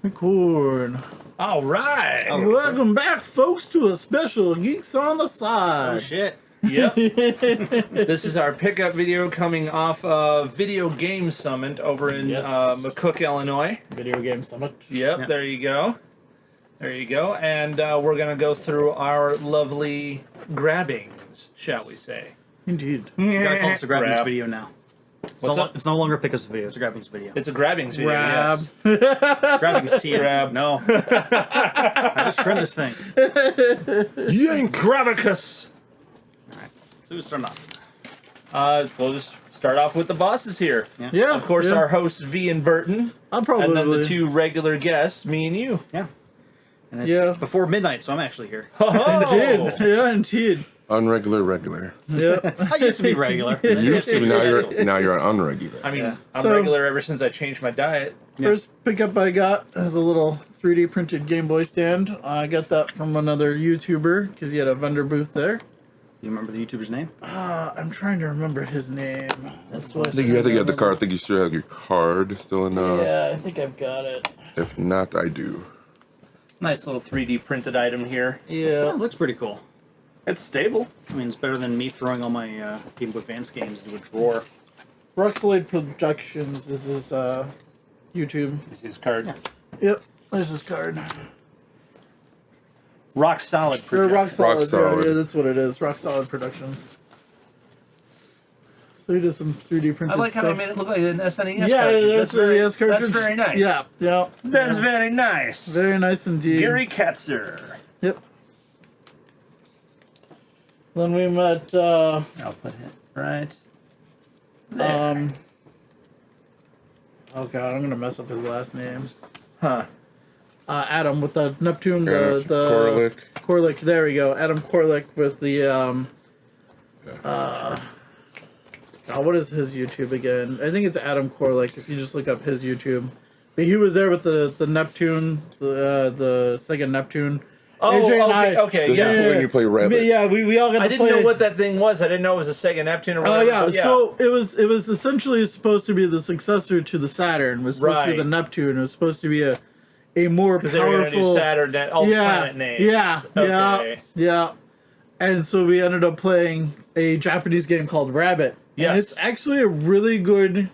Record. All right. Oh. Welcome back, folks, to a special Geeks on the Oh Side. shit. Yep. This is our pickup video coming off of Video Game Summit over in Yes. McCook, Illinois. Video Game Summit. Yep, Yeah. there you go. There you go. And we're going to go through our lovely grabbings, shall we say. Indeed. You gotta call this a grabbings Grab. video now. What's up? It's no longer a pickups video, it's a grabbings video. It's a grabbings video, Grab. yes. Grabbings T. Grab. No. I just trimmed this thing. Yank! Gravicus! So we start off. We'll just start off with the bosses here. Yeah. Of course, yeah. our hosts, V and Burton. I'm probably. And then the two regular guests, me and you. Yeah. And it's Yeah. before midnight, so I'm actually here. Indeed. Yeah, indeed. Unregular, regular. Yeah. I used to be regular. You used to, now you're unregular. I mean, Yeah. I'm So- regular ever since I changed my diet. First pickup I got is a little 3D printed Game Boy stand. I got that from another YouTuber because he had a vendor booth there. You remember the YouTuber's name? I'm trying to remember his name. That's what I think you have to get the card. I think you still have your card still in. Yeah, I think I've got it. If not, I do. Nice little 3D printed item here. Oh, Yeah. it looks pretty cool. It's stable. I mean, it's better than me throwing all my Game Boy Advance games into a drawer. Roxalade Productions is his YouTube. This is his card. Yep. There's his card. Rock solid. Or Project. Rock Solid. Rock Solid. Yeah, that's what it is. Rock Solid Productions. So he did some 3D printed I like how stuff. they made it look like an SNES Yeah, cartridge. that's very, That's very nice. Yeah, yeah. That's very nice. Very nice indeed. Gary Katzer. Yep. Then we met I'll put it right there. oh god, I'm gonna mess up his last name. Huh. Adam with the Neptune, Adam the Korlick. Korlick. There we go. Adam Korlick with the what is his YouTube again? I think it's Adam Korlick. If you just look up his YouTube, but he was there with the Neptune, the Sega Neptune. Oh, AJ and okay, I- okay, Does yeah. that when you play Rabbit? Yeah, we all got to I play. didn't know what that thing was. I didn't know it was a Sega Neptune or Oh whatever. yeah. but So it was essentially supposed to be the successor to the Saturn. It was supposed to be Right. the Neptune. It was supposed to be a more because they were going to do powerful. Saturn, all yeah, planet names. yeah, yeah, Okay. yeah. And so we ended up playing a Japanese game called Rabbit. Yes. And it's actually a really good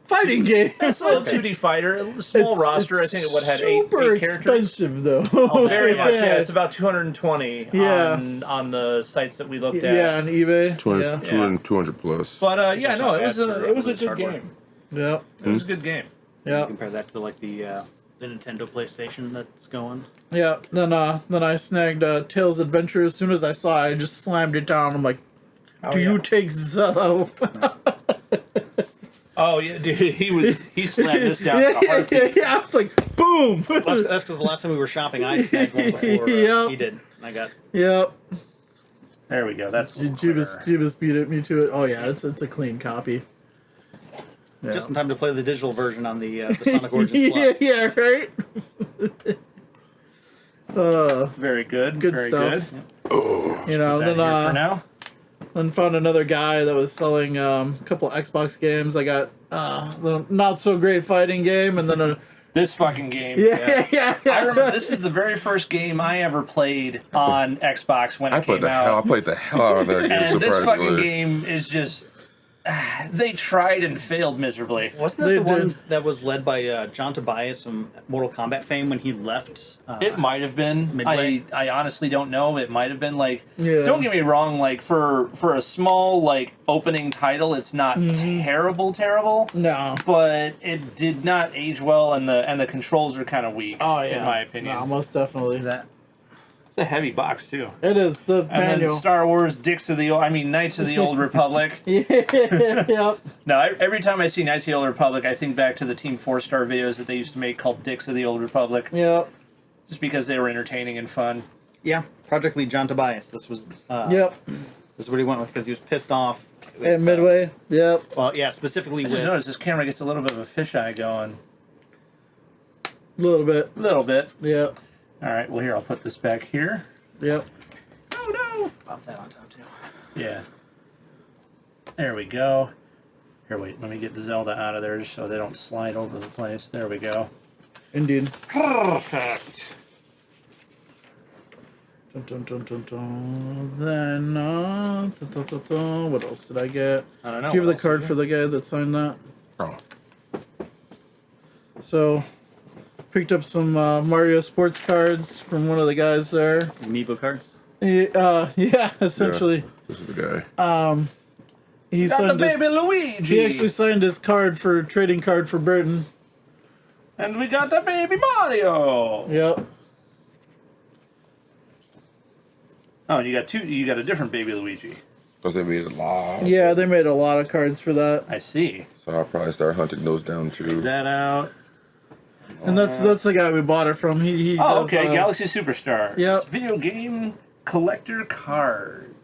fighting game. It's a little 2D fighter, a small It's- roster. it's I think it would have super eight characters. expensive though. Very much, yeah. It's about 220 Yeah. on the sites that we looked at. Yeah, on eBay. 200, Yeah. 200 plus. But yeah, no, it was After a Loose good Hardware. game. Yeah. It was a good game. Yeah. Compare that to the Nintendo PlayStation that's going. Yeah. Then I snagged Tails Adventure. As soon as I saw it, I just slammed it down. I'm like, do you take Zello? Oh yeah, dude, he slammed this down. yeah, with a heartbeat. I was like, boom. That's because the last time we were shopping, I snagged one before Yep. he did. I got. Yep. There we go. That's a little clearer. Jeebus beat it me to it. Oh yeah, it's a clean copy. Yeah. Just in time to play the digital version on the Sonic Origins yeah, Plus. yeah, right. Very good. Good very stuff. Good. You know, That then here for now. then found another guy that was selling a couple Xbox games. I got the not so great fighting game, and then a This fucking game. yeah. I remember this is the very first game I ever played on Xbox when it I came played the out. hell out of that game. And this fucking Surprisingly, game is just. They tried and failed miserably. Wasn't that They the one did. that was led by John Tobias from Mortal Kombat fame when he left? It might have been. Midway? I honestly don't know. It might have been like. Yeah. Don't get me wrong. Like for a small like opening title, it's not terrible. No. But it did not age well, and the controls are kind of weak. Oh yeah. in my opinion. No, most definitely. that. It's a heavy box too. It is the And manual. then Star Wars, Knights of the Old Republic. Yep. No, every time I see Knights of the Old Republic, I think back to the Team 4-Star videos that they used to make called Dicks of the Old Republic, Yep. just because they were entertaining and fun. Yeah, Project Lead John Tobias. This was. Yep. This is what he went with because he was pissed off. with, At Midway. Yep. Well, yeah, specifically I just with. noticed this camera gets a little bit of a fisheye going. A little bit. A little bit. Yep. All right, well, here, I'll put this back here. Yep. Oh, no! Pop that on top too. Yeah. There we go. Here, wait, let me get the Zelda out of there just so they don't slide over the place. There we go. Indeed. Perfect. Dun, dun, dun, dun, dun. Then, dun, dun, dun, dun. What else did I get? I don't know. Do you have what the else card you for the guy that signed that? Oh, So, picked up some Mario sports cards from one of the guys there. Amiibo cards. Yeah, essentially. this is the guy. He got the signed his, baby Luigi. he actually signed his card for trading card for Burton. And we got the baby Mario. Yep. Oh, you got two. You got a different baby Luigi. Because they made a lot. Yeah, they made a lot of cards for that. I see. So I'll probably start hunting those down too. That out. And that's the guy we bought it from. He Oh, does, okay. Galaxy Superstars. Yep. Video game collector cards.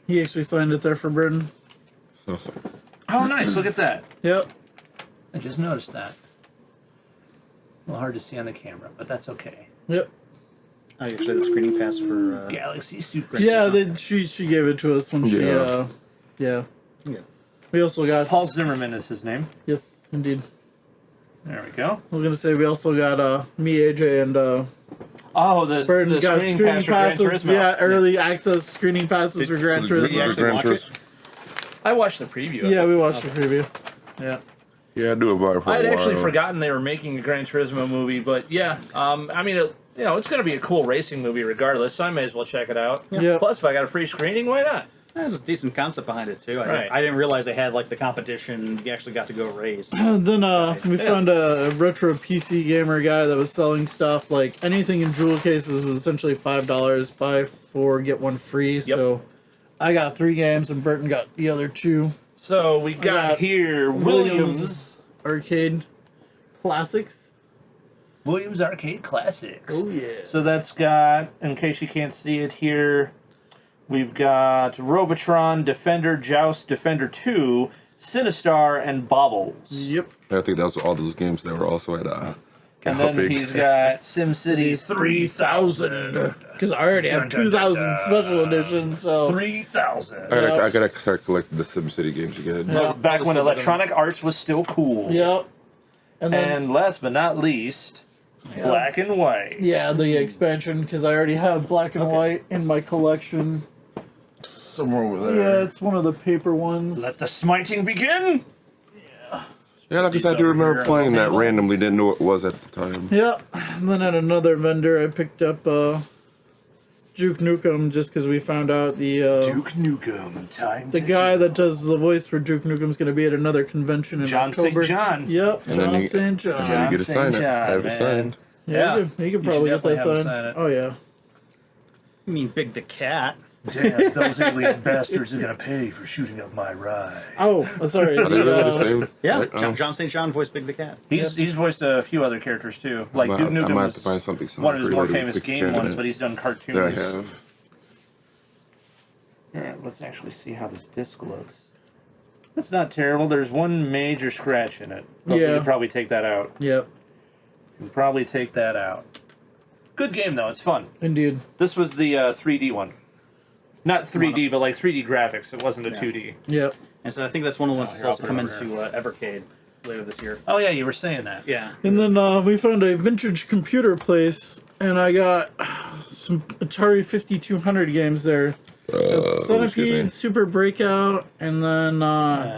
He actually signed it there for Burton. Oh, nice. Look at that. Yep. I just noticed that. A little hard to see on the camera, but that's okay. Yep. I actually had the screening pass for. Galaxy Super. Yeah, she gave it to us when she Yeah. yeah. Yeah. We also got Paul Zimmerman is his name. Yes, indeed. There we go. I was gonna say we also got me, AJ, and Oh, the Burton got screening screening pass for Gran passes. Turismo. Yeah, early access screening passes Did- for Gran did you Turismo. actually Gran watch it? Turismo. I watched the preview. of Yeah, it. we watched the preview. Yeah. Yeah, I do about it for I a had while. actually forgotten they were making a Gran Turismo movie, but yeah, I mean, it's going to be a cool racing movie regardless, so I may as well check it out. Yeah. Plus, if I got a free screening, why not? There's a decent concept behind it too. Right. I didn't realize they had like the competition. You actually got to go race. And then we Yeah. found a retro PC gamer guy that was selling stuff like anything in jewel cases was essentially $5. Buy 4 get 1 free. So I got 3 games and Burton got the other 2. So we got got here Williams Arcade Classics. Arcade Classics. Oh yeah. So that's got, in case you can't see it here, we've got Robotron, Defender, Joust, Defender 2, Sinistar, and Bobbles. Yep. I think that was all those games that were also at And then Epic. he's got SimCity 3000. Because I already have Dun, dun, dun, 2000 dun. special edition. So 3000. I gotta start collecting the SimCity games again. Yeah. Back when Electronic Arts was still cool. yep. And then And last but not least, Black and White. yeah, the expansion because I already have black and white in my collection. Somewhere over Yeah, there. it's one of the paper ones. Let the smiting begin. Yeah, like I said, I do remember playing that randomly. Didn't know what it was at the time. Yep. And then at another vendor, I picked up Duke Nukem just because we found out the Duke Nukem, time the to guy do. that does the voice for Duke Nukem's going to be at another convention in John St. October. John. Yep. And then John you- St. John. And John you get to St. sign it. John, I have it man. signed. Yeah, Yeah. you could You probably should get that definitely have him signed. sign it. Oh yeah. You mean Big the Cat? Damn, those alien bastards are gonna pay for shooting up my ride. Oh, sorry. Are they really the same? Yeah. Like, John St. John voiced Big the Cat. He's voiced a few other characters too. Like I Duke might Nukem have to find was something one of his more related famous with the game cabinet ones, but he's done cartoons. that I have. Alright, let's actually see how this disc looks. That's not terrible. There's one major scratch in it. But we Yeah. can probably take that out. Yep. We can probably take that out. Good game though. It's fun. Indeed. This was the 3D one. Not 3D, but like 3D graphics. It wasn't a 2D. Yep. And so I think that's one of the ones that's here, I'll also put coming it to Evercade later this year. Oh yeah, you were saying that. Yeah. And then we found a vintage computer place, and I got some Atari 5200 games there. Excuse me. Centipede, Super Breakout, and then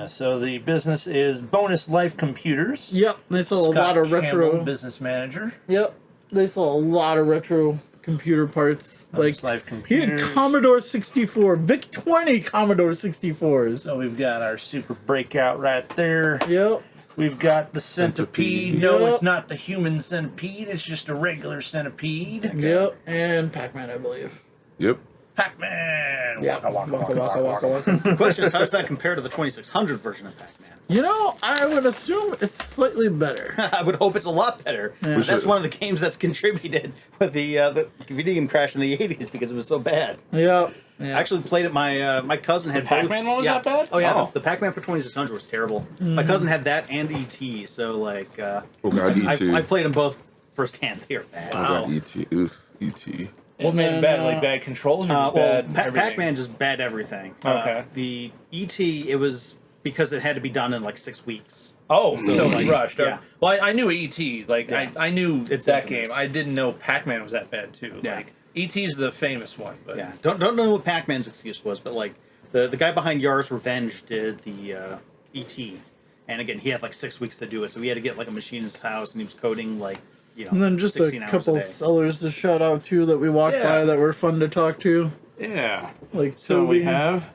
So the business is Bonus Life Computers. yep, they sell a Scott lot of retro. Campbell, business manager. Yep, they sell a lot of retro computer parts. Bonus Like Life he had Computers. Commodore 64, VIC 20 Commodore 64s. So we've got our Super Breakout right there. Yep. We've got the centipede. Centipede. No, Yep. it's not the human centipede. It's just a regular centipede. Yep, and Pac-Man, I believe. Yep. Pac-Man. Yeah. Waka, waka, Waka, waka, waka, waka. waka, waka. The question is, how does that compare to the 2600 version of Pac-Man? You know, I would assume it's slightly better. I would hope it's a lot better. Yeah. That's one of the games that's contributed with the video game crash in the 80s because it was so bad. Yep. I Yeah. actually played it. My cousin had The Pac-Man both. one was yeah. that bad? Oh yeah, Oh. the Pac-Man for 2600 was terrible. My Mm-hmm. cousin had that and ET, so like Oh god, E.T. I played them both firsthand. They were bad. Oh god, E.T. Ugh, E.T. What made it then, bad? Like bad controls or just bad everything? Pac-Man just bad everything. Okay. The ET, it was because it had to be done in like 6 weeks. Oh, so it was like, rushed. yeah. Well, I knew E.T. Like, Yeah. I knew It's that infamous. game. I didn't know Pac-Man was that bad, too. Yeah. Like, E.T.'s the famous one. But Yeah, don't know what Pac-Man's excuse was, but like the guy behind Yar's Revenge did the E.T. And again, he had like 6 weeks to do it, so he had to get like a machine in his house, and he was coding like And then just a 16 hours couple a day. sellers to shout out to that we walked Yeah. by that were fun to talk to. Yeah. Like So we Toby. have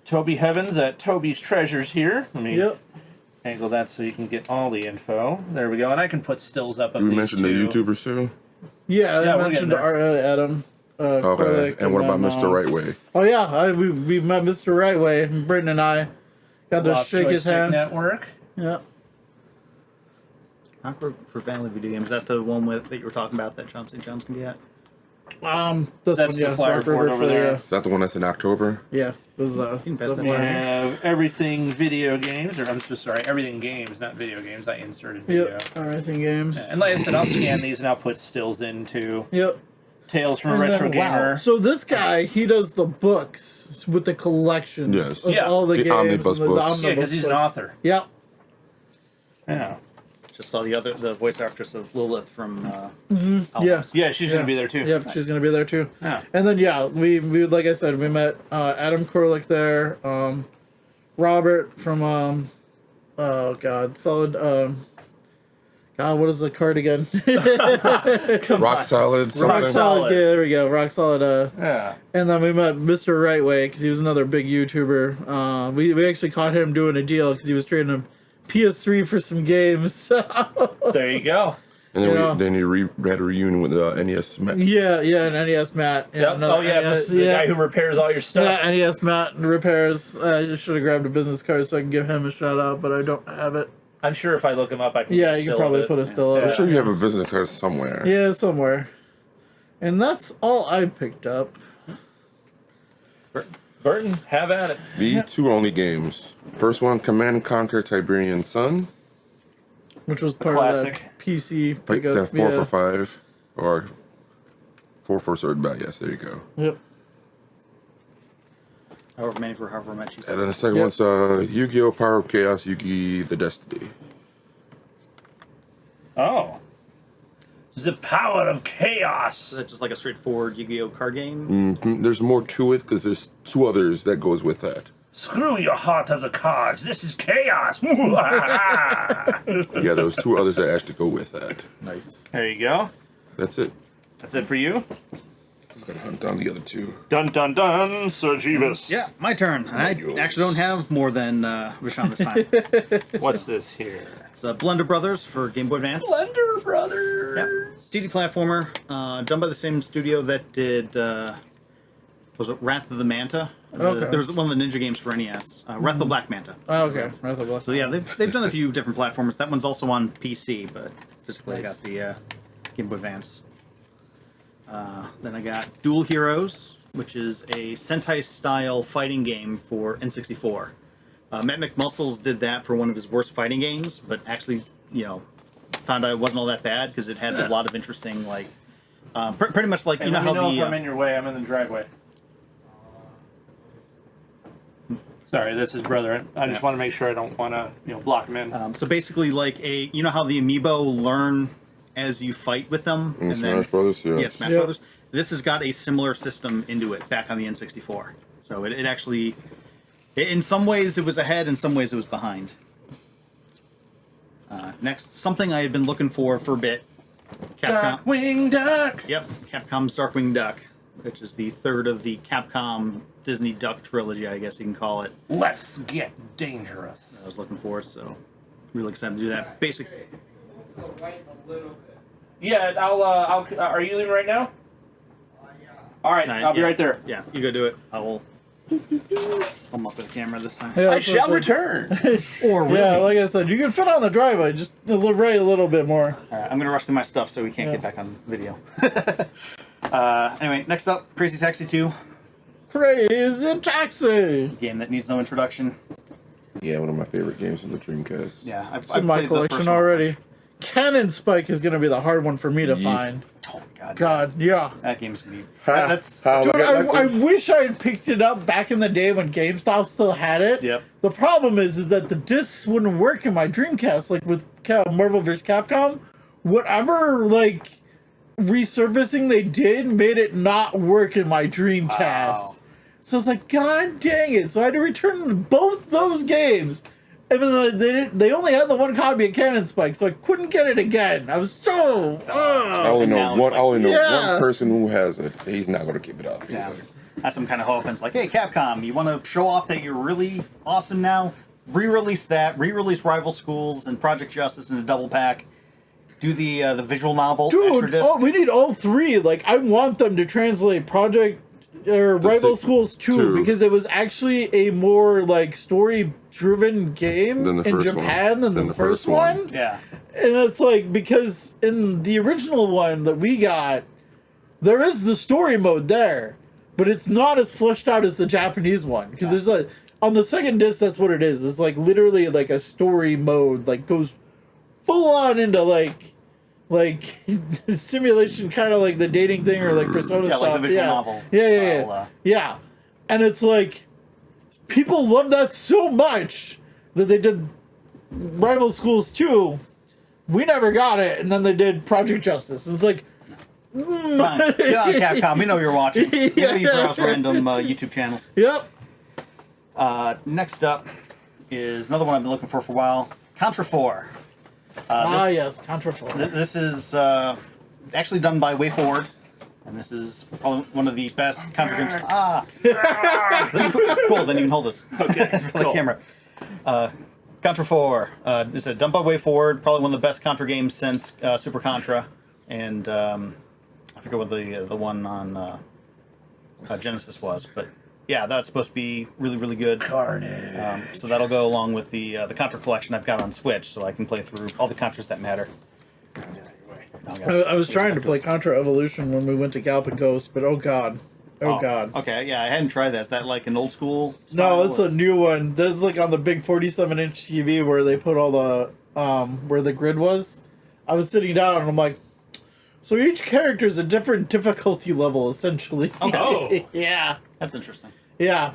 Toby Heavens at Toby's Treasures here. Let me Yep. angle that so you can get all the info. There we go. And I can put stills up of We these mentioned the too. YouTubers too. Yeah, Yeah, I we're mentioned getting there. Adam. Okay. Korlick, And what about then, Mr. Right Way? Oh yeah, we met Mr. Rightway. Britton and I got to Lost shake his Joystick hand. Network. Yeah. Awkward for Family Video Games. Is that the one that you were talking about that John St. John's can be at? This That's one, the yeah. flyer Rock for it River over there. Is that the one that's in October? Yeah, this is can pass the that We one. flyer. have everything video games, or I'm just sorry, everything games, not video games. I inserted video. Yep, everything games. And like I said, I'll scan these and I'll put stills into Yep. Tales from a And Retro then- Gamer. So this guy, he does the books with the collections Yes. of Yeah. all the The games. omnibus and the books. Yeah, because he's an books. author. Yep. Yeah. Just saw the voice actress of Lilith from Yes. Yeah, she's gonna be there too. Yep, she's gonna be there too. Yeah. And then yeah, we like I said, we met Adam Korlick there, Robert from oh god, solid God, what is the card again? Rock Solid. Rock Something. Solid. Yeah, there we go. Rock Solid. Yeah. And then we met Mr. Rightway because he was another big YouTuber. We actually caught him doing a deal because he was trading a PS3 for some games. There you go. And then, Yeah. then you had a reunion with NES Met. yeah, and NES Matt. Yeah, Yep. another Oh yeah, NES, the guy who repairs all your stuff. Yeah, NES Matt repairs. I just should have grabbed a business card so I can give him a shout out, but I don't have it. I'm sure if I look him up, I can. Yeah, get you still can probably of it. put a still of I'm it. sure you have a business card somewhere. Yeah, somewhere. And that's all I picked up. Burton, have at it. The two only games. First one, Command and Conquer Tiberian Sun. Which was part classic. of that PC Like pickup. that 4 for 5. Or 4 for Sword Bat. Yes, there you go. Yep. however many for however much you And said. then the second Yep. one's Yu-Gi-Oh! Power of Chaos, Yu-Gi The Destiny. Oh. The power of chaos. Is that just like a straightforward Yu-Gi-Oh card game? There's more to it because there's two others that goes with that. Screw your heart of the cards. This is chaos. Yeah, there's two others that actually go with that. Nice. There you go. That's it. That's it for you. Just gotta hunt down the other two. Dun dun dun, Sir Jeebus. Yeah, my turn. And I Yours. actually don't have more than Rashawn this time. What's this here? It's Blender Brothers for Game Boy Advance. Blender Brothers. Yep. 2D platformer, done by the same studio that did, was it Wrath of the Manta? Okay. There was one of the Ninja games for NES. Wrath of the Black Manta. Oh, okay. Wrath of Blast. So yeah, they've done a few different platformers. That one's also on PC, but physically I got the Game Boy Advance. Then I got Duel Heroes, which is a Sentai-style fighting game for N64. Matt McMuscles did that for one of his worst fighting games, but actually, found out it wasn't all that bad because it had a lot of interesting, like, pretty much like, Hey, you know let how me know the... if I'm in your way. I'm in the driveway. Sorry, that's his brother. I just want to make sure I don't want to, block him in. so basically, like you know how the amiibo learn as you fight with them, In Smash Brothers, yeah. yeah, Smash Yep. Brothers. This has got a similar system into it back on the N64. So it actually, in some ways, it was ahead. In some ways, it was behind. Next, something I had been looking for a bit. Capcom. Darkwing Duck. Yep, Capcom's Darkwing Duck, which is the third of the Capcom Disney Duck trilogy, I guess you can call it. Let's get dangerous. I was looking for it, so really excited to do that. Basic. Yeah, I'll. Are you leaving right now? All right, I'll be yeah. right there. Yeah, you go do it. I will. I'm up with the camera this time. Yeah, I that's what shall it's return. Or will Yeah, be. like I said, you can fit on the driveway, just right a little bit more. Alright, I'm gonna rush through my stuff so we can't Yeah. get back on video. Anyway, next up, Crazy Taxi 2, Crazy Taxi! game that needs no introduction. Yeah, one of my favorite games on the Dreamcast. Yeah, It's in my collection already. Cannon Spike is gonna be the hard one for me to find. Oh my god. God, yeah. That game's gonna be. Ha, That's. ha, Dude, look at I that. wish I had picked it up back in the day when GameStop still had it. Yep. The problem is that the discs wouldn't work in my Dreamcast, like with Marvel vs. Capcom. Whatever, like, resurfacing they did made it not work in my Dreamcast. Wow. So I was like, God dang it. So I had to return both those games. Even though they only had the one copy of Cannon Spike, so I couldn't get it again. I was so... I only And know now it's one. like- I only know Yeah. one person who has it. He's not going to keep it up. Yeah. That's some kind of hope. And it's like, hey, Capcom, you want to show off that you're really awesome now? Re-release that. Re-release Rival Schools and Project Justice in a double pack. Do the visual novel extra Dude, disc. we need all three. Like, I want them to translate Project or Rival Schools 2 because it was actually a more like story-driven game Than the in first Japan one. than the first one. Yeah. And it's like because in the original one that we got, there is the story mode there, but it's not as fleshed out as the Japanese one because there's a on the second disc. That's what it is. It's like literally like a story mode, like goes full on into like simulation, kind of like the dating thing or like Persona Yeah, stuff. like the visual novel Yeah. style, Yeah. And it's like people love that so much that they did Rival Schools 2. We never got it, and then they did Project Justice. It's like, Fine. Get on Capcom. We know you're watching. We know you browse random YouTube channels. yep. Next up is another one I've been looking for a while. Contra 4. Yes, Contra 4. This is actually done by WayForward, and this is probably one of the best Contra games. Cool. Then you can hold this for the camera. Contra 4 is done by WayForward, probably one of the best Contra games since Super Contra, and I forget what the one on Genesis was, but yeah, that's supposed to be really, really good. Carnage. So that'll go along with the Contra collection I've got on Switch, so I can play through all the Contras that matter. I was trying to play Contra Evolution when we went to Galpin Ghost, but oh god. Oh god. Okay, yeah, I hadn't tried that. Is that like an old school No, style, it's or- a new one. There's like on the big 47-inch TV where they put all the where the grid was. I was sitting down and I'm like, so each character is a different difficulty level essentially. Okay. Oh. Yeah. That's interesting. Yeah.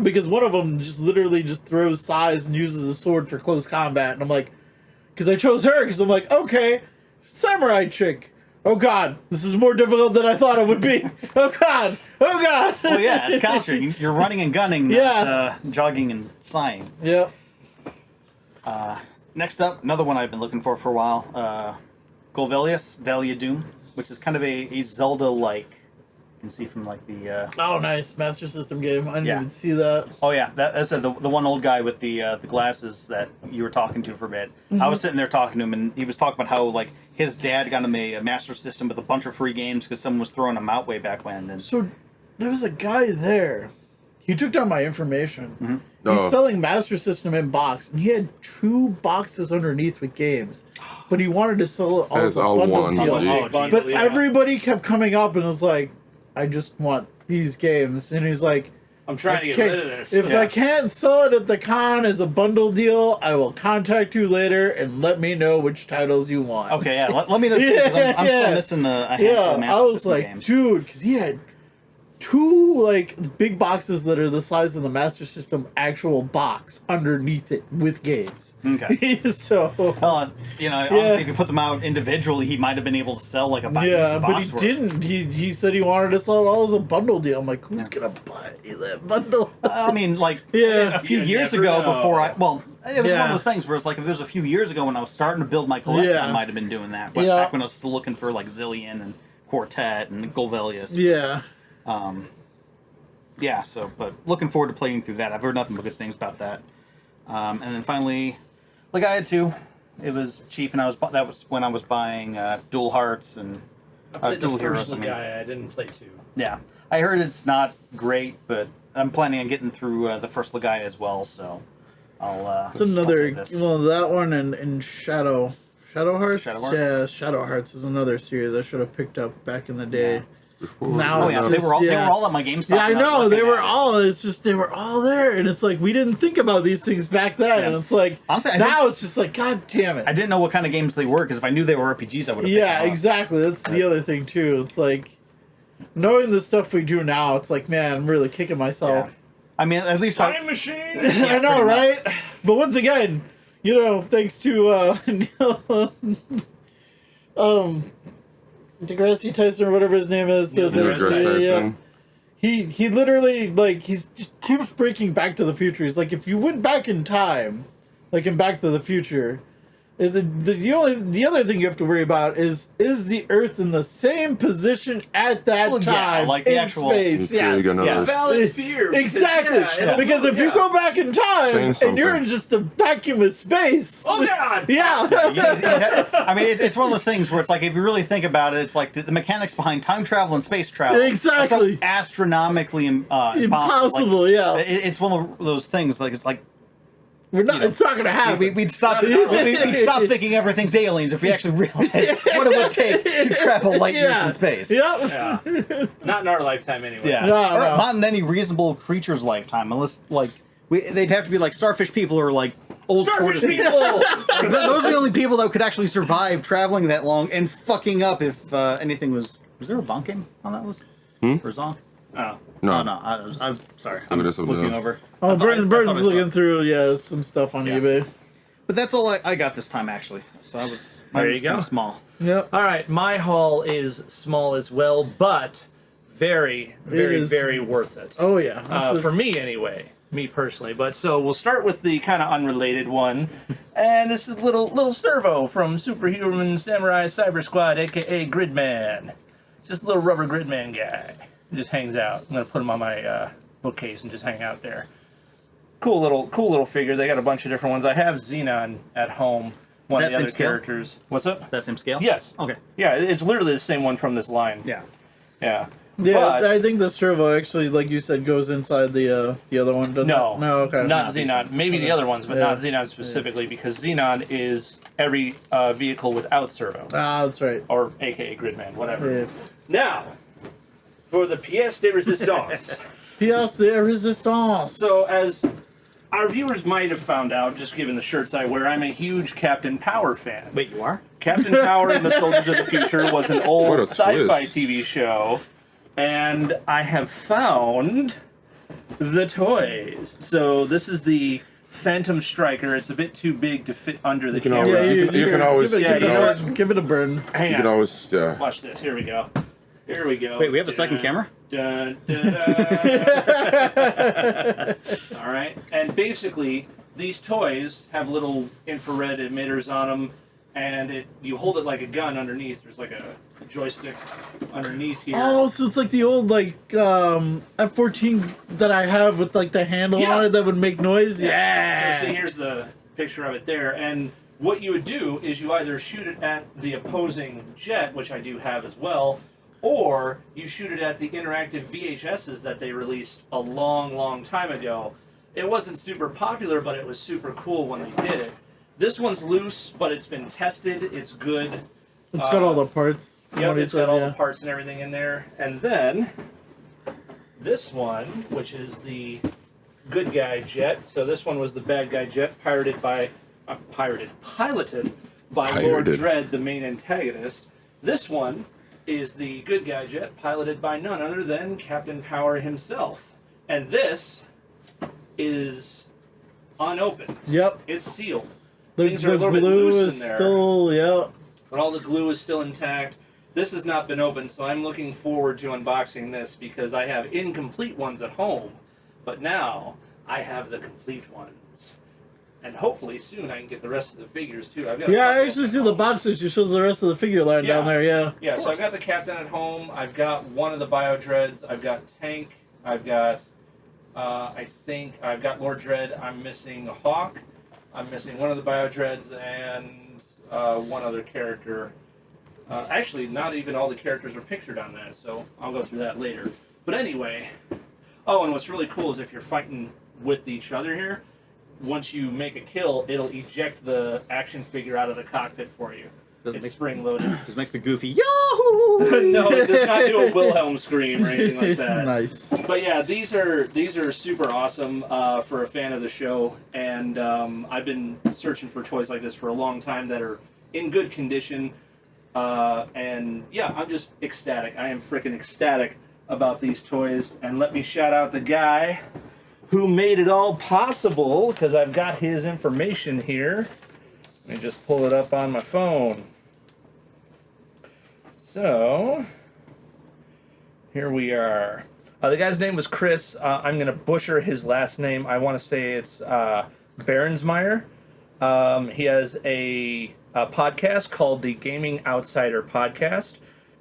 Because one of them just literally just throws size and uses a sword for close combat, and I'm like, because I chose her because I'm like, okay, samurai chick. Oh god, this is more difficult than I thought it would be. Oh god. Oh god. Well, yeah, it's Contra. You're running and gunning, not Yeah. jogging and sighing. Yep. Next up, another one I've been looking for a while. Golvelius, Valley of Doom, which is kind of a Zelda-like. You can see from like the. Oh, nice Master System game. I didn't Yeah. even see that. Oh yeah, that's the one old guy with the glasses that you were talking to for a bit. I was sitting there talking to him, and he was talking about how like his dad got him a Master System with a bunch of free games because someone was throwing them out way back when. And So there was a guy there. He took down my information. Oh. He's selling Master System in box, and he had 2 boxes underneath with games, but he wanted to sell it all As as a all bundle one. deal. Oh, geez, But yeah. everybody kept coming up and was like, I just want these games. And he's like, I'm trying to get "Okay, rid of this. if Yeah. I can't sell it at the con as a bundle deal, I will contact you later and let me know which titles you want. okay, yeah, let me know too, 'cause I'm Yeah. still missing a handful Yeah, of Master I was System like, games. dude, because he had 2 like big boxes that are the size of the Master System actual box underneath it with games. Okay. So Well, honestly, if you put them out individually, he might have been able to sell like a yeah, but box he worth. didn't. He said he wanted to sell it all as a bundle deal. I'm like, who's gonna buy that bundle? I mean, like Yeah. a few You years never ago, know. before it was one Yeah. of those things where it's like if it was a few years ago when I was starting to build my collection, Yeah. I might have been doing that. But Yeah. back when I was still looking for like Zillion and Quartet and Golvelius. Yeah. Yeah, so, but looking forward to playing through that. I've heard nothing but good things about that. And then finally, like I had 2. It was cheap, and that was when I was buying Dual Hearts and I played the Dual Heroes. first guy. I didn't play 2. Yeah, I heard it's not great, but I'm planning on getting through the first Legaia as well, so I'll. It's another I'll save this. well, that one and Shadow Hearts. Shadow Hearts? Yeah, Shadow Hearts is another series I should have picked up back in the day. Before, Now Oh it's yeah, just- they were all yeah. at my GameStop. Yeah, I when was know looking they at were it. all. It's just they were all there, and it's like we didn't think about these things back then, Yeah. and it's like Honestly, I now it's just like God damn it. I didn't know what kind of games they were because if I knew they were RPGs, I would have. Yeah, exactly. That's the other thing too. It's like knowing the stuff we do now. It's like, man, I'm really kicking myself. I mean, at least Time machine. I know, right? But once again, thanks to Neil, deGrasse Tyson or whatever his name is. Neil deGrasse Tyson. He literally he's just keeps breaking Back to the Future. He's like, if you went back in time, like in Back to the Future, the other thing you have to worry about is the Earth in the same position at that Well, yeah, time like the in actual- space? Yeah, you Yes. got another- Yeah. Valid fear. because, Exactly. yeah, Because if you yeah. go back in time Saying and you're something. in just a vacuum of space, Oh God. yeah, I mean, it's one of those things where it's like, if you really think about it, it's like the mechanics behind time travel and space travel Exactly. are so astronomically impossible. impossible. Like, Yeah, it's one of those things. Like it's like we're not. you know, It's not gonna happen. we'd stop. Not at all. We'd stop thinking everything's aliens if we actually realized what it would take to travel light years Yeah. in space. Yep. Yeah. Not in our lifetime, anyway. Yeah, No, or no. not in any reasonable creature's lifetime, unless like they'd have to be like starfish people or like old Starfish tortoise people. Those are the only people that could actually survive traveling that long and fucking up if anything was. Was there a bonking on that list? Or zonk? Oh. No, No. I'm sorry. Look I'm at this over looking there. over. Oh, I thought I Burton's saw looking it. through some stuff on Yeah. eBay. But that's all I got this time actually. So I was. There mine you was go. kinda Small. Yep. All right, my haul is small as well, but very, very, is- very worth it. Oh yeah. For me, anyway. Me personally. But so we'll start with the kind of unrelated one, and this is little Servo from Superhuman Samurai Cyber Squad, aka Gridman. Just a little rubber Gridman guy. He just hangs out. I'm gonna put him on my bookcase and just hang out there. Cool little figure. They got a bunch of different ones. I have Xenon at home. One of That the other same scale? characters. What's up? That same scale. Yes. Okay. Yeah, it's literally the same one from this line. Yeah. Yeah. Yeah, But- I think the servo actually, like you said, goes inside the other one. Doesn't No, it? No, okay. not Xenon. Maybe the other ones, but Yeah. not Xenon specifically, because Xenon is every vehicle without servo, Ah, that's right. or AKA Gridman, whatever. Yeah. Now, for the pièce de résistance. Pièce de résistance. So, as our viewers might have found out, just given the shirts I wear, I'm a huge Captain Power fan. Wait, you are? Captain Power and the Soldiers of the Future was an What old a sci-fi twist. TV show, and I have found the toys. So this is the Phantom Striker. It's a bit too big to fit under the can camera. always- you can always- give it, yeah, give, you it, know a- give it a burn. Hang You on. can always, yeah. Watch this. Here we go. Here we go. Wait, we have a second camera? Dun, dun, dun. All right. And basically, these toys have little infrared emitters on them, and you hold it like a gun underneath. There's like a joystick underneath here. Oh, so it's like the old F-14 that I have with like the handle Yeah. on it that would make noise. So Yeah. see, here's the picture of it there. And what you would do is you either shoot it at the opposing jet, which I do have as well, or you shoot it at the interactive VHSs that they released a long, long time ago. It wasn't super popular, but it was super cool when they did it. This one's loose, but it's been tested. It's good. It's got all the parts. Yep, What he it's got said, all yeah. the parts and everything in there. And then this one, which is the good guy jet. So this one was the bad guy jet, piloted by Lord Pirated. Dread, the main antagonist. This one is the good guy jet, piloted by none other than Captain Power himself. And this is unopened. Yep. It's sealed. The, Things are a the little bit glue loose is in there. still, yeah. But all the glue is still intact. This has not been opened, so I'm looking forward to unboxing this because I have incomplete ones at home, but now I have the complete ones. And hopefully soon I can get the rest of the figures too. I've got a Yeah, I couple actually at see the home. boxes. Just shows the rest of the figure line Yeah. down there. Yeah. Yeah, Of so I've course. got the Captain at home. I've got one of the Biodreads. I've got Tank. I've got, I think I've got Lord Dread. I'm missing Hawk. I'm missing one of the Biodreads and one other character. Actually, not even all the characters are pictured on that, so I'll go through that later. But anyway, oh, and what's really cool is if you're fighting with each other here, once you make a kill, it'll eject the action figure out of the cockpit for you. Does it It's make- spring loaded. Just make the goofy Yahoo! No, it does not do a Wilhelm scream or anything like that. Nice. But yeah, these are super awesome for a fan of the show, and I've been searching for toys like this for a long time that are in good condition, and yeah, I'm just ecstatic. I am freaking ecstatic about these toys, and let me shout out the guy who made it all possible, because I've got his information here. Let me just pull it up on my phone. So, here we are. The guy's name was Chris. I'm going to butcher his last name. I want to say it's Berensmeyer. He has a podcast called the Gaming Outsider Podcast.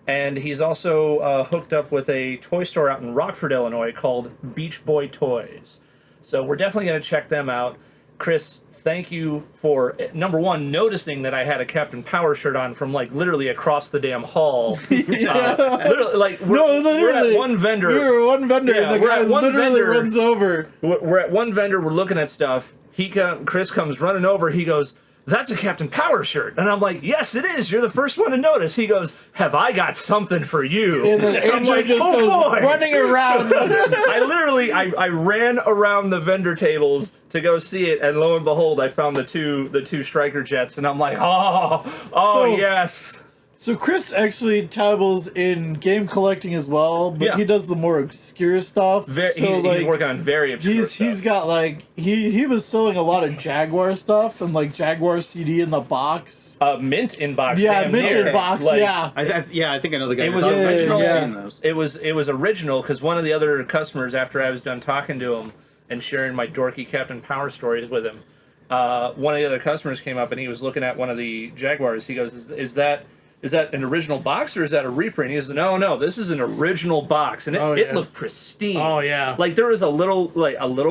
And he's also hooked up with a toy store out in Rockford, Illinois called Beach Boy Toys. So we're definitely going to check them out. Chris, thank you for, number one, noticing that I had a Captain Power shirt on from, like, literally across the damn hall. Literally, like, we're at one vendor. We were one vendor, Yeah, and the we're guy at one literally vendor. runs over. We're at one vendor, we're looking at stuff. Chris comes running over, he goes, "That's a Captain Power shirt." And I'm like, "Yes, it is. You're the first one to notice." He goes, "Have I got something for you?" And then I'm AJ like, just "Oh, goes boy." running around. I ran around the vendor tables to go see it, and lo and behold, I found the two striker jets, and I'm like, So- yes. So Chris actually dabbles in game collecting as well, but Yeah. he does the more obscure stuff. He's like, working on very obscure he's stuff. got like he was selling a lot of Jaguar stuff and like Jaguar CD in the box. Mint inbox. Yeah, damn mint near. in box. Like, Yeah. I think I know the guy. It you're was talking about. original. I've Yeah. seen those. It was original because one of the other customers, after I was done talking to him and sharing my dorky Captain Power stories with him, one of the other customers came up and he was looking at one of the Jaguars. He goes, "Is that an original box or is that a reprint?" He goes, "No, this is an original box," and Oh, it yeah. looked pristine. Oh, yeah. Like there was a little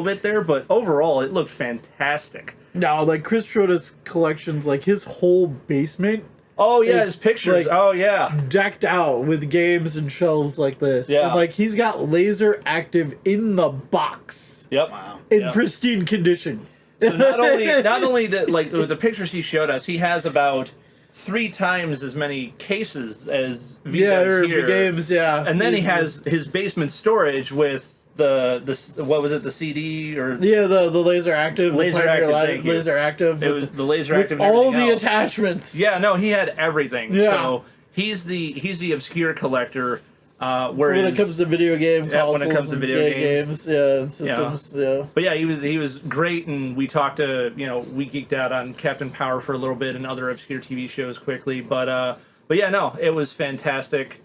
bit there, but overall it looked fantastic. No, like Chris showed us collections, like his whole basement Oh yeah, It's his pictures. like- Oh yeah. decked out with games and shelves like this. Yeah. And like he's got laser active in the box Yep. Wow. in Yeah. pristine condition. So not only the pictures he showed us, he has about 3 times as many cases as V Yeah, does or here. games, yeah. And then he has his basement storage with the what was it, the CD or the laser active, the Laser Pioneer active, Live thank you. laser active, it with, was the laser with active and all everything the else. attachments. Yeah, no, he had everything. Yeah. So he's the obscure collector. Whereas when it comes to video game Yeah, when consoles it comes to and video games. yeah, and systems, yeah. But yeah, he was great, and we talked to we geeked out on Captain Power for a little bit and other obscure TV shows quickly. But yeah, no, it was fantastic.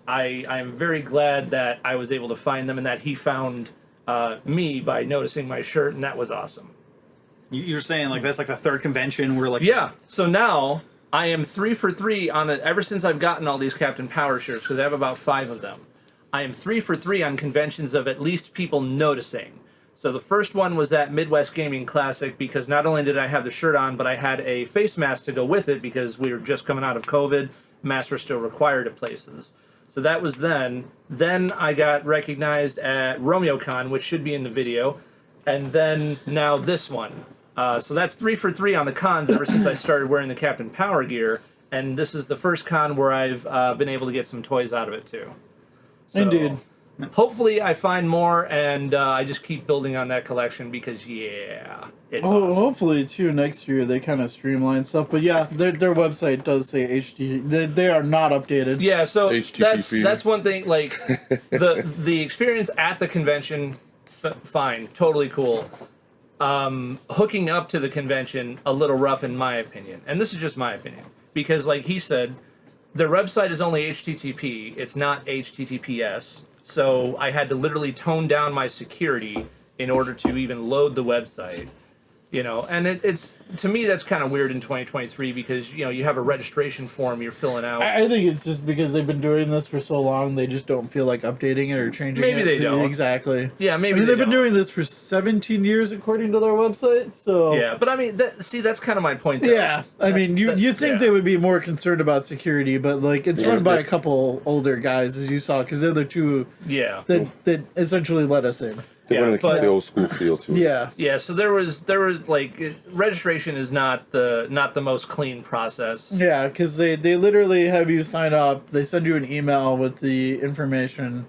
I'm very glad that I was able to find them and that he found me by noticing my shirt, and that was awesome. You're saying like that's like the third convention where like Yeah. So now I am 3 for 3 on it. Ever since I've gotten all these Captain Power shirts, because I have about 5 of them, I am 3 for 3 on conventions of at least people noticing. So the first one was at Midwest Gaming Classic because not only did I have the shirt on, but I had a face mask to go with it because we were just coming out of COVID. Masks were still required at places. So that was then. Then I got recognized at RomeoCon, which should be in the video. And then now this one. So that's 3 for 3 on the cons ever since I started wearing the Captain Power gear. And this is the first con where I've been able to get some toys out of it too. So, Indeed. Hopefully I find more and I just keep building on that collection because yeah, it's Oh, awesome. hopefully too next year they kind of streamline stuff. But yeah, their website does say HTTP. They are not updated. Yeah, so HTTP. that's one thing. Like the experience at the convention, fine, totally cool. Hooking up to the convention, a little rough in my opinion, and this is just my opinion because, like he said, their website is only HTTP. It's not HTTPS. So I had to literally tone down my security in order to even load the website. And it's to me that's kind of weird in 2023 because you have a registration form you're filling out. I think it's just because they've been doing this for so long, they just don't feel like updating it or changing it. Maybe they don't. Exactly. Yeah, maybe I mean, they they've been don't. doing this for 17 years according to their website, so... Yeah, but I mean, that's kind of my point. Though. Yeah, I mean, you think yeah. they would be more concerned about security, but like it's Yeah, run by they- a couple older guys, as you saw, because they're the two Yeah. that essentially let us in. They wanted to keep but- the old school feel to it. Yeah. Yeah, so there was like registration is not the most clean process. Yeah, because they literally have you sign up. They send you an email with the information,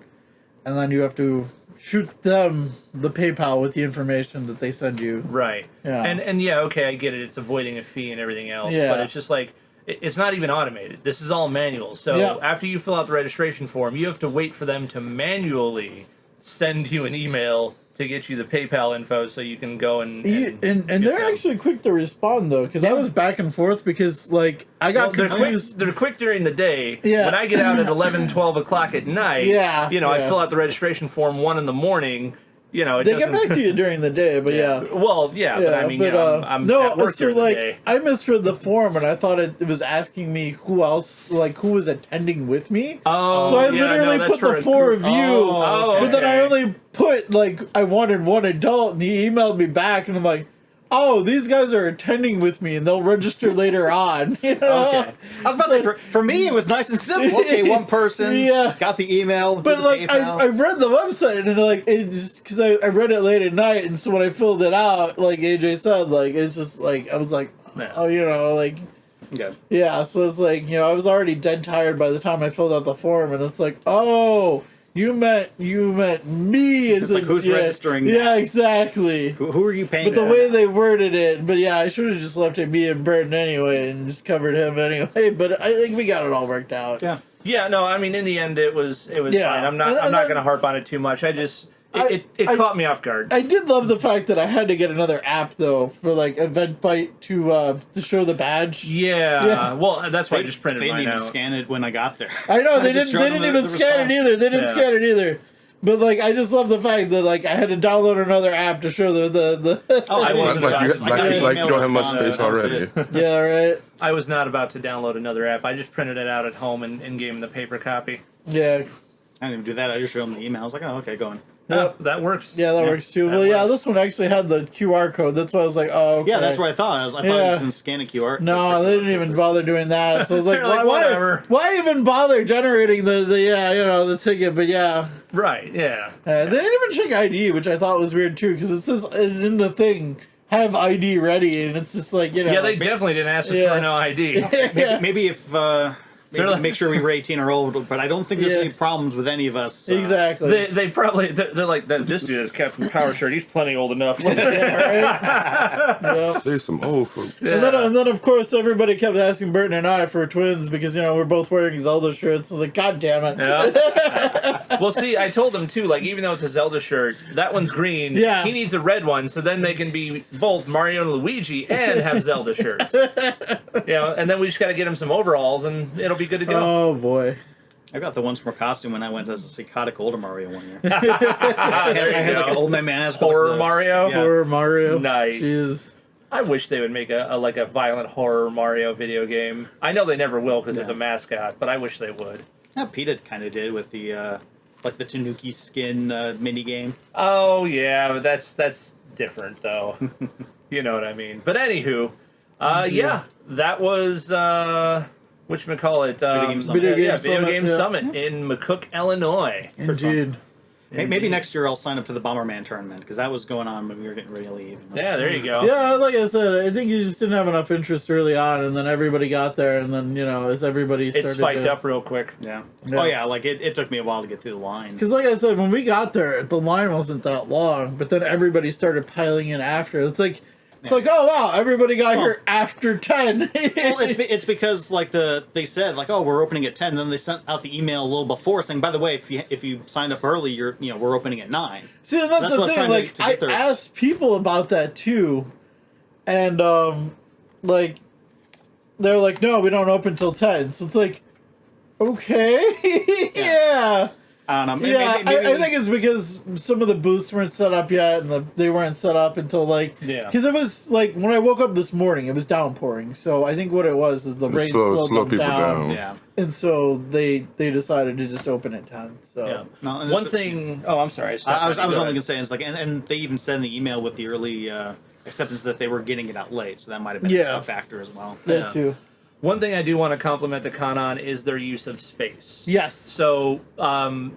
and then you have to shoot them the PayPal with the information that they send you. Right. Yeah. And yeah, okay, I get it. It's avoiding a fee and everything else, Yeah. but it's just like it's not even automated. This is all manual. So Yeah. after you fill out the registration form, you have to wait for them to manually send you an email to get you the PayPal info so you can go and And get they're them. actually quick to respond though, because I was back and forth because like I got Well, confused. they're quick during the day. Yeah. When I get out at 11, 12 o'clock at night, Yeah, you know, I yeah. fill out the registration form 1 in the morning. You know, it They doesn't. get back to you during the day, but yeah. Well, yeah, but I mean, you know, I'm at work so during like the day. I misread the form and I thought it was asking me who else, like who was attending with me. Oh, So I yeah, literally no, that's put for the a for group. review, Oh, but then I okay. only put like I wanted one adult, and he emailed me back, and I'm like, oh, these guys are attending with me, and they'll register later on. You know? Okay. I was about to say, for me, it was nice and simple. Okay, one person Yeah. got the email, did But the like PayPal. I read the website and like it just because I read it late at night, and so when I filled it out, like AJ said, like it's just like I was like, Yeah. oh, you know, like Okay. yeah. So it's like, you know, I was already dead tired by the time I filled out the form, and it's like, oh, you meant me as It's like, who's registering Yeah, now? exactly. Who are you paying? But the to- way they worded it, but yeah, I should have just left it me and Burton anyway, and just covered him anyway. But I think we got it all worked out. Yeah. Yeah, no, I mean, in the end, it was Yeah. fine. I'm not And then- going to harp on it too much. I just it I- caught me off guard. I did love the fact that I had to get another app though for like Eventbrite to show the badge. Yeah. Yeah. Well, that's why I just printed They didn't mine even out. scan it when I got there. I know they just didn't. showed They them didn't the- even the scan it response. either. They didn't Yeah. scan it either. But like, I just love the fact that like I had to download another app to show the. Oh, I I wasn't wasn't about about to- to- I got the like you email don't have much response, space that was already. it. Yeah, right. I was not about to download another app. I just printed it out at home and gave him the paper copy. Yeah, I didn't even do that. I just showed them the email. I was like, oh, okay, going. Oh, that works. yeah, that Yeah, works too. that Well, yeah, works. this one actually had the QR code. That's why I was like, oh, okay. Yeah, that's what I thought. I thought it Yeah. was going to scan a QR. No, they didn't even bother doing that. So I was like, They're like, why, whatever. why even bother generating the the ticket? But yeah. Right. Yeah. They didn't even check ID, which I thought was weird too, because it says in the thing, have ID ready, and it's just like, you know. Yeah, they definitely didn't ask us Yeah. for no ID. yeah. Maybe if make sure we were 18 or old, but I don't think there's Yeah. any problems with any of us. Exactly. They probably they're like this dude is Captain Power Shirt. He's plenty old enough. Yeah, right? Yeah. There's some old folks. And then, of course, everybody kept asking Burton and I for twins because, you know, we're both wearing Zelda shirts. I was like, God damn it. Yeah. Well, see, I told them too. Like, even though it's a Zelda shirt, that one's green. Yeah. He needs a red one, so then they can be both Mario and Luigi and have Zelda shirts. You know, and then we just got to get him some overalls, and it'll be good to go. Oh, boy. I got the ones from a costume when I went as a psychotic older Mario one year. There I you had like an go. old man mask. Horror with the- Mario. Yeah. Poor Mario. Nice. Jeez. I wish they would make a like a violent horror Mario video game. I know they never will because there's a mascot, but I wish they would. Yeah, PETA kind of did with the like the Tanuki skin mini game. Oh yeah, but that's different though. You know what I mean. But anywho, yeah, that was whatchamacallit, Game Summit. Video Game yeah, Video Summit, Game yeah. Summit in McCook, Illinois. Indeed. Maybe next year I'll sign up for the Bomberman tournament because that was going on when we were getting ready to leave. Yeah, there you go. Yeah, like I said, I think you just didn't have enough interest early on, and then everybody got there, and then, you know, as everybody started It spiked up real quick. Yeah. Yeah. Oh yeah, like it took me a while to get through the line. Because, like I said, when we got there, the line wasn't that long, but then everybody started piling in after. It's like, oh wow, everybody got here after 10. Well, it's because like they said like, oh, we're opening at 10. Then they sent out the email a little before saying, by the way, if you signed up early, we're opening at 9. See, and that's That's the what I was thing. trying Like, to I get there. asked people about that too, and like, they're like, no, we don't open till 10. So it's like, okay, yeah. I don't know. Yeah, Maybe, I think it's because some of the booths weren't set up yet, and they weren't set up until like, Yeah. because it was like when I woke up this morning, it was downpouring. So I think what it was is the rain Slow slowed them people down. yeah. and so they decided to just open at 10. So Yeah. No, and One it's- thing. Oh, I'm sorry. I was Go only ahead. gonna say is like, and they even said in the email with the early acceptance that they were getting it out late, so that might have been Yeah. a factor as well. that Yeah. too. One thing I do want to compliment the con on is their use of space. Yes. So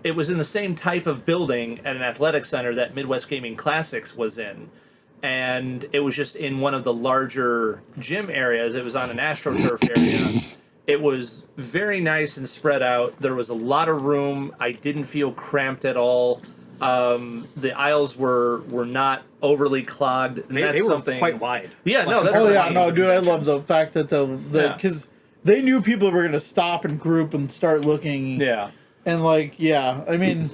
it was in the same type of building at an athletic center that Midwest Gaming Classics was in. And it was just in one of the larger gym areas. It was on an AstroTurf area. It was very nice and spread out. There was a lot of room. I didn't feel cramped at all. The aisles were not overly clogged. And They were something quite wide. Yeah, no, that's Oh what I yeah, mean. no, dude, I love the fact that the Yeah. because they knew people were gonna stop and group and start looking. Yeah. And like, yeah, I mean,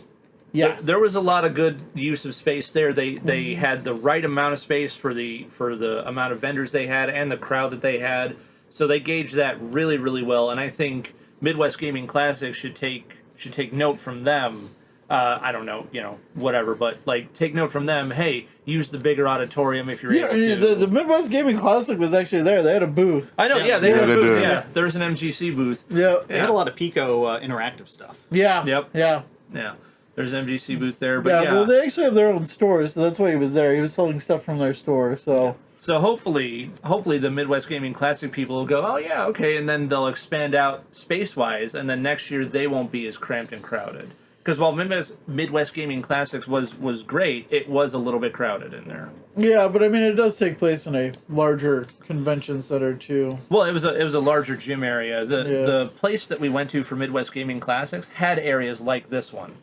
yeah, There was a lot of good use of space there. They had the right amount of space for the amount of vendors they had and the crowd that they had. So they gauged that really, really well. And I think Midwest Gaming Classics should take note from them. I don't know, whatever, but like take note from them. Hey, use the bigger auditorium if you're able to. the Midwest Gaming Classic was actually there. They had a booth. I know, Yeah, yeah, they had a they booth. did. Yeah, there was an MGC booth. Yeah, They had a lot of Pico interactive stuff. yeah, Yep. yeah, Yeah, there's an MGC booth there, but yeah. yeah. Well, they actually have their own stores, so that's why he was there. He was selling stuff from their store. So So hopefully the Midwest Gaming Classic people will go, oh yeah, okay, and then they'll expand out space-wise, and then next year they won't be as cramped and crowded. Because while Midwest Gaming Classics was great, it was a little bit crowded in there. yeah, but I mean, it does take place in a larger convention center too. Well, it was a larger gym area. Yeah. The place that we went to for Midwest Gaming Classics had areas like this one.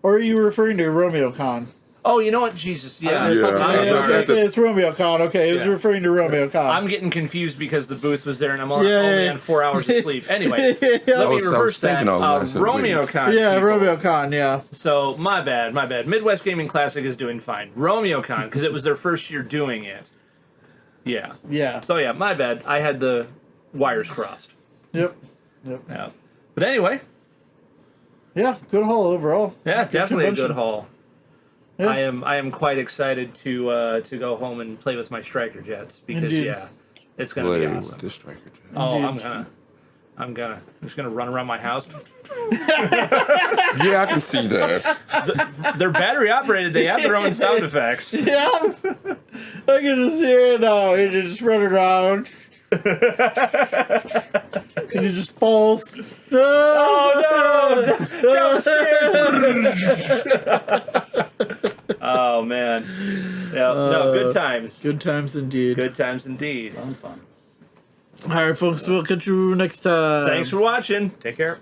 Or are you referring to RomeoCon? Oh, you know what? Jesus, yeah. Yeah. I'm Yeah, sorry. It's RomeoCon. Okay, he was Yeah. referring to RomeoCon. I'm getting confused because the booth was there and I'm Yeah, only yeah. on 4 hours of sleep. Anyway, Yeah. let I me was reverse that. thinking all that. I said, wait. RomeoCon. Yeah, people. RomeoCon, yeah. So, my bad. Midwest Gaming Classic is doing fine. RomeoCon, because it was their first year doing it. Yeah. Yeah. So, yeah, my bad. I had the wires crossed. Yep. Yeah. But anyway, Yeah, good haul overall. yeah, definitely a convention. good haul. Yeah. I am quite excited to go home and play with my Striker Jets because Indeed. yeah, it's gonna Play be with awesome. this striker. Jet. Oh, Indeed. I'm just gonna run around my house. Yeah, I can see that. They're battery operated. They have their own sound effects. Yeah. I can just hear it now. He just run around. And he just falls. Oh no! Down the stairs. Oh man. Yeah, no, good times. Good times indeed. Good times indeed. Fun. All right, folks. We'll catch you next time. Thanks for watching. Take care.